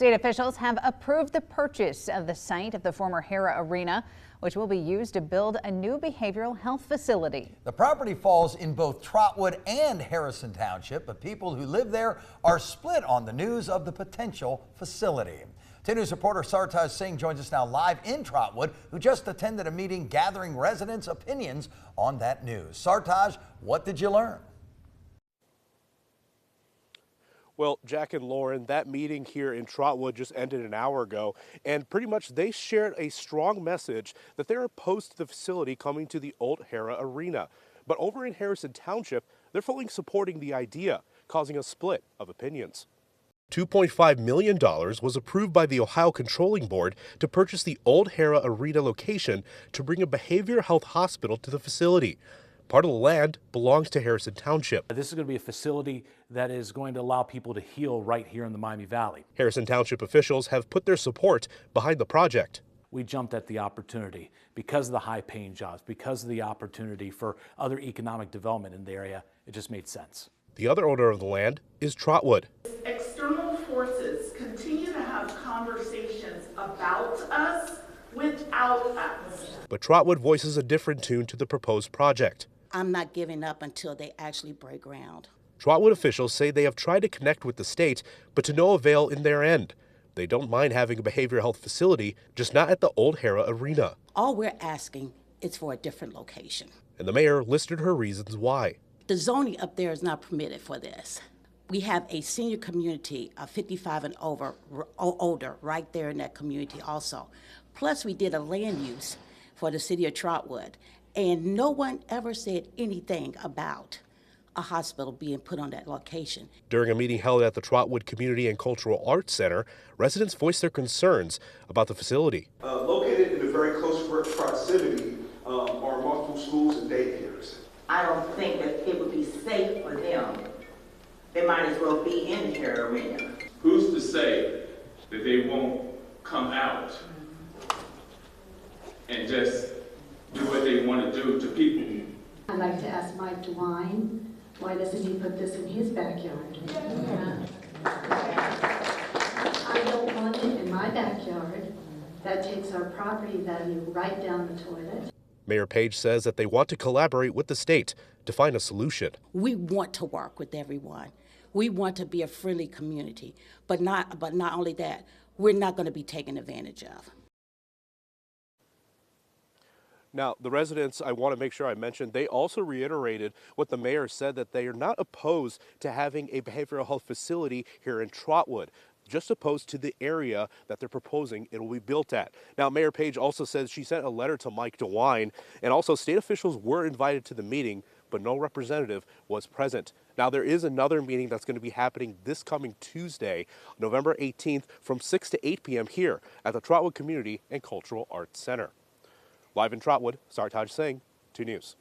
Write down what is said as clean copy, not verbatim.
State officials have approved the purchase of the site of the former Hara Arena, which will be used to build a new behavioral health facility. The property falls in both Trotwood and Harrison Township, but people who live there are split on the news of the potential facility. 10 News reporter Sartaj Singh joins us now live in Trotwood, who just attended a meeting gathering residents' opinions on that news. Sartaj, what did you learn? Well, Jack and Lauren, that meeting here in Trotwood just ended an hour ago, and pretty much they shared a strong message that they're opposed to the facility coming to the old Hara Arena. But over in Harrison Township, they're fully supporting the idea, causing a split of opinions. $2.5 million was approved by the Ohio Controlling Board to purchase the old Hara Arena location to bring a behavioral health hospital to the facility. Part of the land belongs to Harrison Township. This is going to be a facility that is going to allow people to heal right here in the Miami Valley. Harrison Township officials have put their support behind the project. We jumped at the opportunity because of the high-paying jobs, because of the opportunity for other economic development in the area. It just made sense. The other owner of the land is Trotwood. External forces continue to have conversations about us without us. But Trotwood voices a different tune to the proposed project. I'm not giving up until they actually break ground. Trotwood officials say they have tried to connect with the state, but to no avail in their end. They don't mind having a behavioral health facility, just not at the old Hara Arena. All we're asking is for a different location. And the mayor listed her reasons why. The zoning up there is not permitted for this. We have a senior community of 55 and older right there in that community also. Plus, we did a land use for the city of Trotwood, and no one ever said anything about a hospital being put on that location. During a meeting held at the Trotwood Community and Cultural Arts Center, residents voiced their concerns about the facility. Located in a very close proximity are multiple schools and daycares. I don't think that it would be safe for them. They might as well be in Hara Arena. Who's to say that they won't come out and just do what they want to do to people? I'd like to ask Mike DeWine, why doesn't he put this in his backyard? I don't want it in my backyard. That takes our property value right down the toilet. Mayor Page says that they want to collaborate with the state to find a solution. We want to work with everyone. We want to be a friendly community, but not only that, we're not going to be taken advantage of. Now, the residents, I want to make sure I mentioned, they also reiterated what the mayor said, that they are not opposed to having a behavioral health facility here in Trotwood, just opposed to the area that they're proposing it will be built at. Now, Mayor Page also says she sent a letter to Mike DeWine, and also state officials were invited to the meeting, but no representative was present. Now, there is another meeting that's going to be happening this coming Tuesday, November 18th, from 6 to 8 p.m. here at the Trotwood Community and Cultural Arts Center. Live in Trotwood, Sartaj Singh, 2 News.